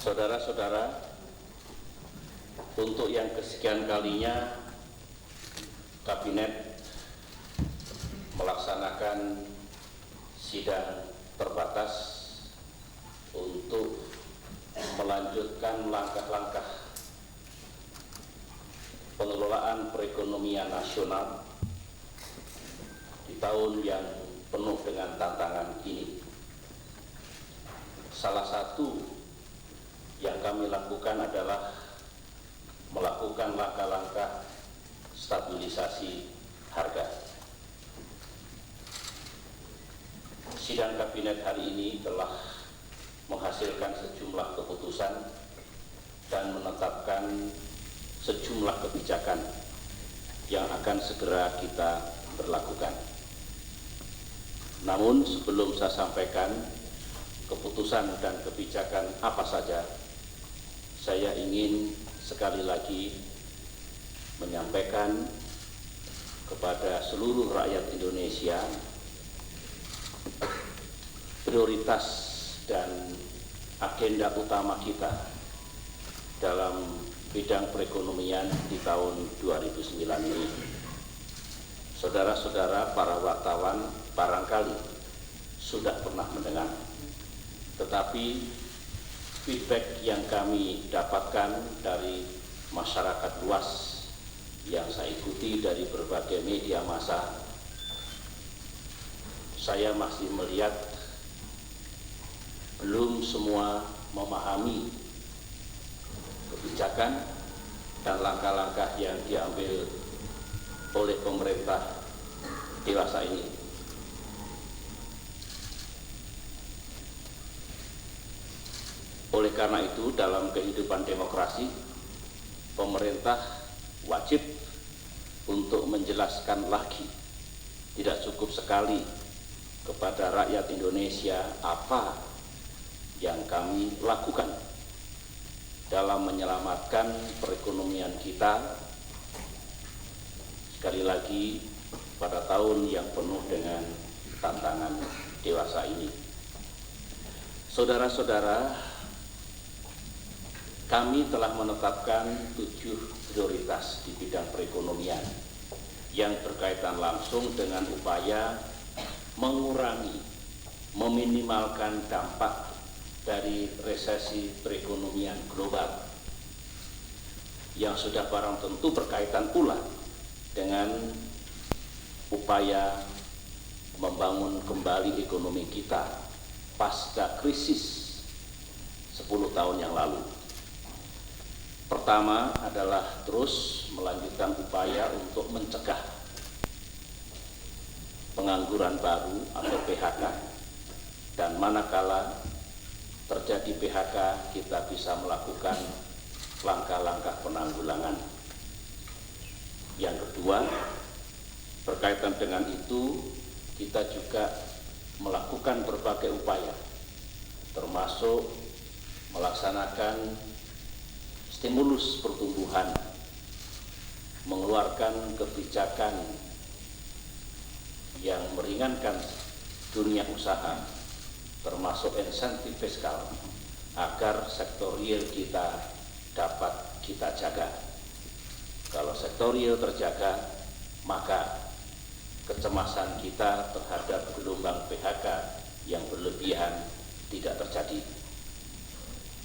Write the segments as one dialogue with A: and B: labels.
A: Saudara-saudara, untuk yang kesekian kalinya Kabinet melaksanakan sidang terbatas untuk melanjutkan langkah-langkah pengelolaan perekonomian nasional di tahun yang penuh dengan tantangan ini. Salah satu yang kami lakukan adalah melakukan langkah-langkah stabilisasi harga. Sidang Kabinet hari ini telah menghasilkan sejumlah keputusan dan menetapkan sejumlah kebijakan yang akan segera kita berlakukan. Namun sebelum saya sampaikan keputusan dan kebijakan apa saja, saya ingin sekali lagi menyampaikan kepada seluruh rakyat Indonesia prioritas dan agenda utama kita dalam bidang perekonomian di tahun 2009 ini. Saudara-saudara para wartawan barangkali sudah pernah mendengar, tetapi feedback yang kami dapatkan dari masyarakat luas yang saya ikuti dari berbagai media massa, saya masih melihat belum semua memahami kebijakan dan langkah-langkah yang diambil oleh pemerintah dewasa ini. Oleh karena itu, dalam kehidupan demokrasi, pemerintah wajib untuk menjelaskan lagi, tidak cukup sekali kepada rakyat Indonesia apa yang kami lakukan dalam menyelamatkan perekonomian kita, sekali lagi pada tahun yang penuh dengan tantangan dewasa ini. Saudara-saudara, kami telah menetapkan 7 prioritas di bidang perekonomian yang berkaitan langsung dengan upaya mengurangi, meminimalkan dampak dari resesi perekonomian global yang sudah barang tentu berkaitan pula dengan upaya membangun kembali ekonomi kita pasca krisis 10 tahun yang lalu. Pertama adalah terus melanjutkan upaya untuk mencegah pengangguran baru atau PHK, dan manakala terjadi PHK kita bisa melakukan langkah-langkah penanggulangan. Yang kedua, berkaitan dengan itu kita juga melakukan berbagai upaya, termasuk melaksanakan stimulus pertumbuhan, mengeluarkan kebijakan yang meringankan dunia usaha, termasuk insentif fiskal, agar sektor real kita dapat kita jaga. Kalau sektor real terjaga, maka kecemasan kita terhadap gelombang PHK yang berlebihan tidak terjadi.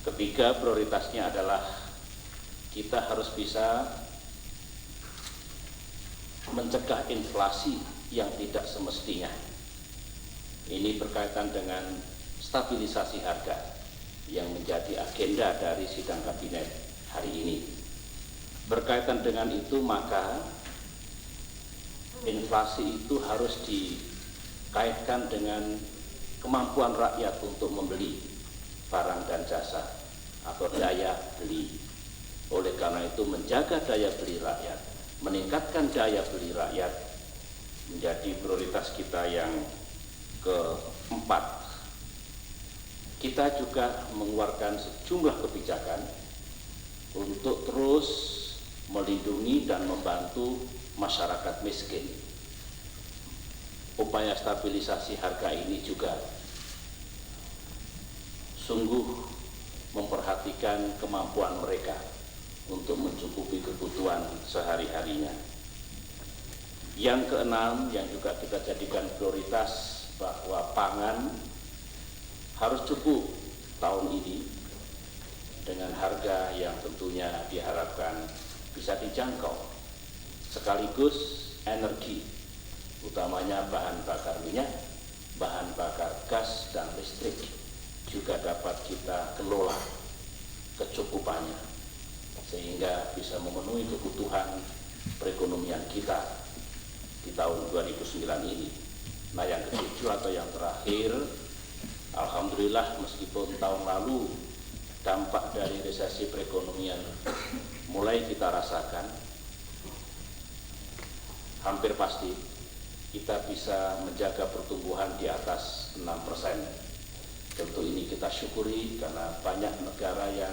A: Ketiga, prioritasnya adalah kita harus bisa mencegah inflasi yang tidak semestinya. Ini berkaitan dengan stabilisasi harga yang menjadi agenda dari sidang kabinet hari ini. Berkaitan dengan itu, maka inflasi itu harus dikaitkan dengan kemampuan rakyat untuk membeli barang dan jasa atau daya beli. Oleh karena itu, menjaga daya beli rakyat, meningkatkan daya beli rakyat menjadi prioritas kita yang keempat. Kita juga mengeluarkan sejumlah kebijakan untuk terus melindungi dan membantu masyarakat miskin. Upaya stabilisasi harga ini juga sungguh memperhatikan kemampuan mereka untuk mencukupi kebutuhan sehari-harinya. Yang keenam, yang juga kita jadikan prioritas, bahwa pangan harus cukup tahun ini dengan harga yang tentunya diharapkan bisa dijangkau, sekaligus energi, utamanya bahan bakar minyak, bahan bakar gas dan listrik juga dapat kita kelola kecukupannya sehingga bisa memenuhi kebutuhan perekonomian kita di tahun 2009 ini. Nah, yang ketujuh atau yang terakhir, alhamdulillah meskipun tahun lalu dampak dari resesi perekonomian mulai kita rasakan, hampir pasti kita bisa menjaga pertumbuhan di atas 6%. Tentu ini kita syukuri karena banyak negara yang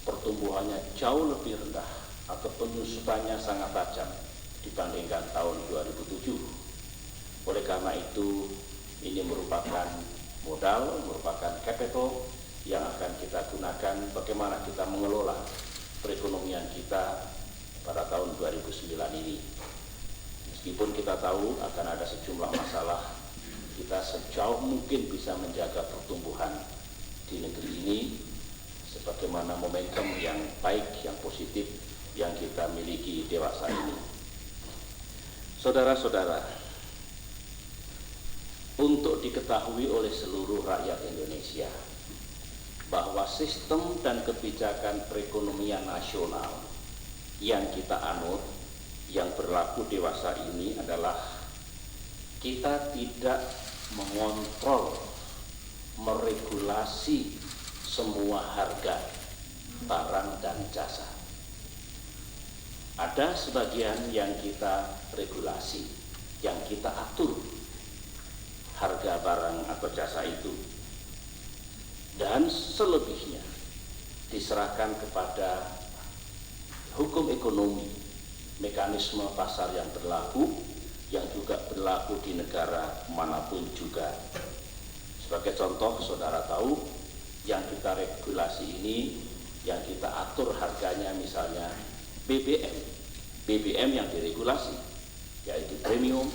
A: pertumbuhannya jauh lebih rendah atau penyusutannya sangat tajam dibandingkan tahun 2007. Oleh karena itu, ini merupakan modal, merupakan capital yang akan kita gunakan bagaimana kita mengelola perekonomian kita pada tahun 2009 ini. Meskipun kita tahu akan ada sejumlah masalah, kita sejauh mungkin bisa menjaga pertumbuhan di negeri ini sebagaimana momentum yang baik, yang positif yang kita miliki dewasa ini. Saudara-saudara, untuk diketahui oleh seluruh rakyat Indonesia bahwa sistem dan kebijakan perekonomian nasional yang kita anut, yang berlaku dewasa ini adalah kita tidak mengontrol, meregulasi semua harga barang dan jasa. Ada sebagian yang kita regulasi, yang kita atur harga barang atau jasa itu, dan selebihnya diserahkan kepada hukum ekonomi, mekanisme pasar yang berlaku, yang juga berlaku di negara manapun juga. Sebagai contoh, saudara tahu, yang kita regulasi ini, yang kita atur harganya misalnya BBM. BBM yang diregulasi, yaitu premium,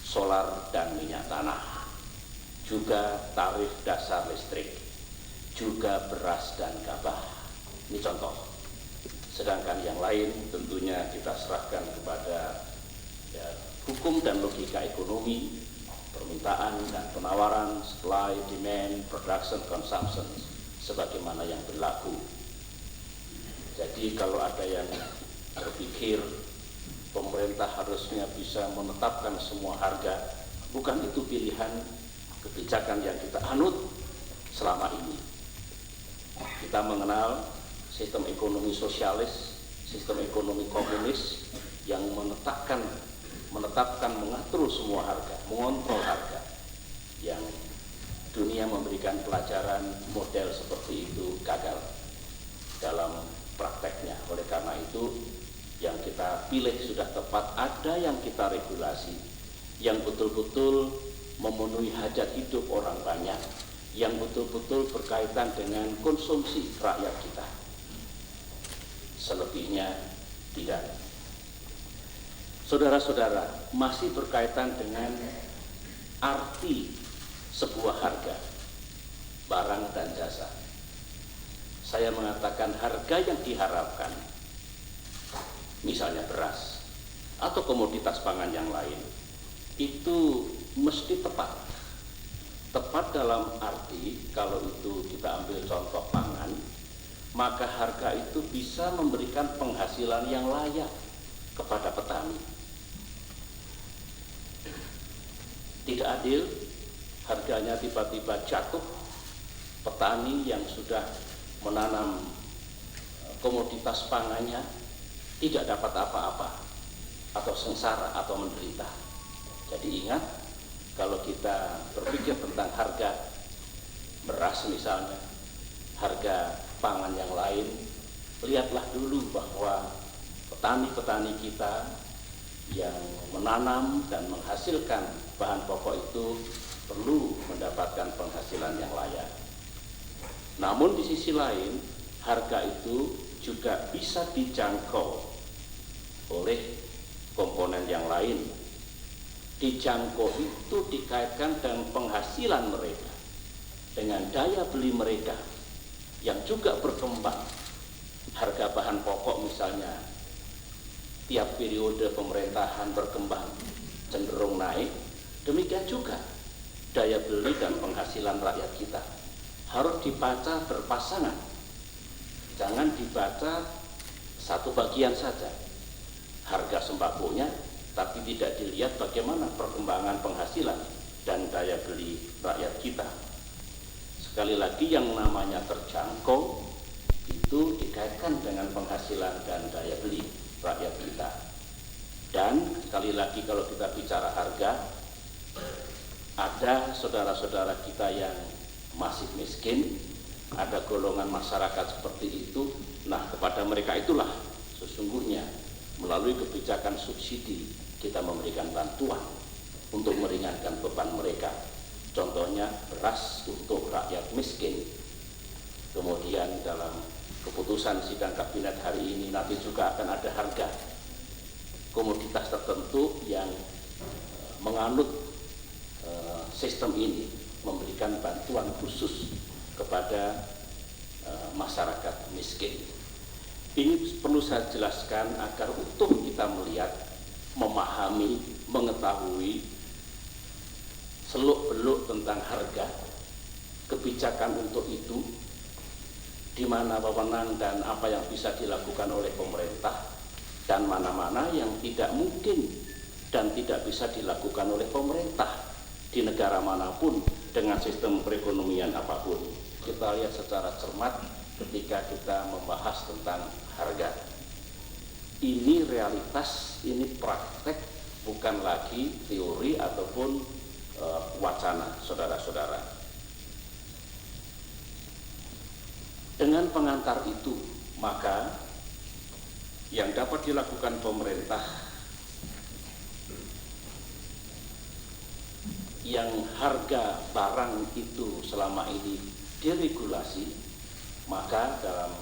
A: solar, dan minyak tanah. Juga tarif dasar listrik, juga beras dan gabah. Ini contoh. Sedangkan yang lain tentunya kita serahkan kepada hukum dan logika ekonomi, permintaan dan penawaran, supply, demand, production, consumption, sebagaimana yang berlaku. Jadi kalau ada yang berpikir pemerintah harusnya bisa menetapkan semua harga, bukan itu pilihan kebijakan yang kita anut selama ini. Kita mengenal sistem ekonomi sosialis, sistem ekonomi komunis yang menetapkan, mengatur semua harga, mengontrol harga. Yang dunia memberikan pelajaran model seperti itu gagal dalam prakteknya. Oleh karena itu, yang kita pilih sudah tepat, ada yang kita regulasi, yang betul-betul memenuhi hajat hidup orang banyak, yang betul-betul berkaitan dengan konsumsi rakyat kita. Selebihnya tidak. Saudara-saudara, masih berkaitan dengan arti sebuah harga, barang dan jasa. Saya mengatakan harga yang diharapkan, misalnya beras atau komoditas pangan yang lain, itu mesti tepat. Tepat dalam arti kalau itu kita ambil contoh pangan, maka harga itu bisa memberikan penghasilan yang layak kepada petani. Tidak adil harganya tiba-tiba jatuh, petani yang sudah menanam komoditas pangannya tidak dapat apa-apa atau sengsara atau menderita. Jadi ingat, kalau kita berpikir tentang harga beras misalnya, harga pangan yang lain, lihatlah dulu bahwa petani-petani kita yang menanam dan menghasilkan bahan pokok itu perlu mendapatkan penghasilan yang layak. Namun di sisi lain, harga itu juga bisa dijangkau oleh komponen yang lain. Dijangkau itu dikaitkan dengan penghasilan mereka, dengan daya beli mereka yang juga berkembang. Harga bahan pokok misalnya tiap periode pemerintahan berkembang cenderung naik, demikian juga daya beli dan penghasilan rakyat kita harus dibaca berpasangan. Jangan dibaca satu bagian saja, harga sembakonya, tapi tidak dilihat bagaimana perkembangan penghasilan dan daya beli rakyat kita. Sekali lagi, yang namanya terjangkau itu dikaitkan dengan penghasilan dan daya beli rakyat kita. Dan sekali lagi, kalau kita bicara harga, ada saudara-saudara kita yang masih miskin, ada golongan masyarakat seperti itu. Nah, kepada mereka itulah sesungguhnya melalui kebijakan subsidi kita memberikan bantuan untuk meringankan beban mereka. Contohnya beras untuk rakyat miskin. Kemudian dalam keputusan sidang kabinet hari ini nanti juga akan ada harga komoditas tertentu yang menganut sistem ini, memberikan bantuan khusus kepada masyarakat miskin. Ini perlu saya jelaskan agar utuh kita melihat, memahami, mengetahui seluk-beluk tentang harga, kebijakan untuk itu, di mana wewenang dan apa yang bisa dilakukan oleh pemerintah, dan mana-mana yang tidak mungkin dan tidak bisa dilakukan oleh pemerintah di negara manapun dengan sistem perekonomian apapun. Kita lihat secara cermat ketika kita membahas tentang harga. Ini realitas, ini praktek, bukan lagi teori ataupun wacana, saudara-saudara. Dengan pengantar itu, maka yang dapat dilakukan pemerintah yang harga barang itu selama ini diregulasi, maka dalam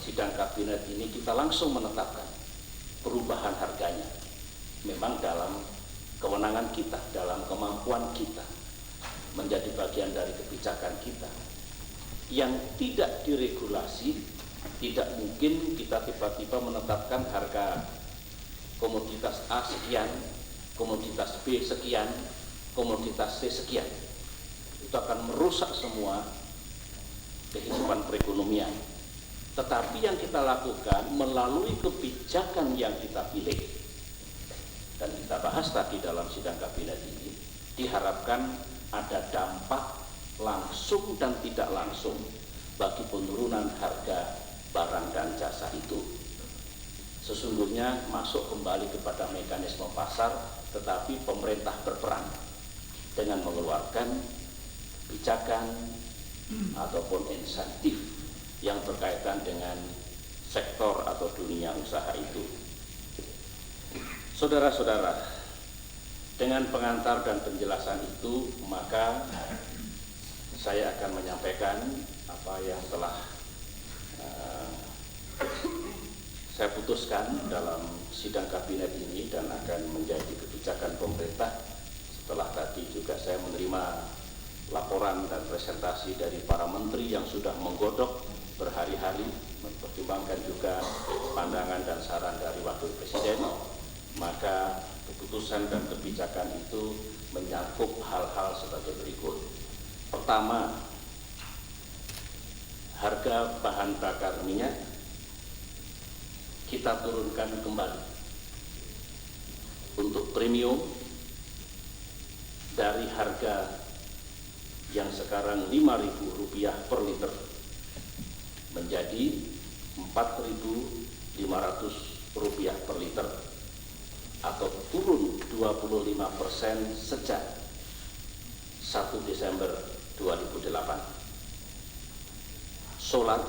A: sidang kabinet ini kita langsung menetapkan perubahan harganya. Memang dalam kewenangan kita, dalam kemampuan kita, menjadi bagian dari kebijakan kita. Yang tidak diregulasi, tidak mungkin kita tiba-tiba menetapkan harga komoditas A sekian, komoditas B sekian, komoditas C sekian. Itu akan merusak semua kehidupan perekonomian. Tetapi yang kita lakukan melalui kebijakan yang kita pilih, dan kita bahas tadi dalam sidang kabinet ini, diharapkan ada dampak langsung dan tidak langsung bagi penurunan harga barang dan jasa itu. Sesungguhnya masuk kembali kepada mekanisme pasar, tetapi pemerintah berperan dengan mengeluarkan kebijakan ataupun insentif yang berkaitan dengan sektor atau dunia usaha itu. Saudara-saudara, dengan pengantar dan penjelasan itu, maka saya akan menyampaikan apa yang telah saya putuskan dalam sidang kabinet ini dan akan menjadi kebijakan pemerintah. Setelah tadi juga saya menerima laporan dan presentasi dari para menteri yang sudah menggodok berhari-hari, mempertimbangkan juga pandangan dan saran dari Wakil Presiden, maka keputusan dan kebijakan itu mencakup hal-hal sebagai berikut. Pertama, harga bahan bakar minyak kita turunkan kembali untuk premium dari harga yang sekarang Rp5.000 per liter menjadi Rp4.500 per liter, atau turun 25% sejak 1 Desember 2008. Solar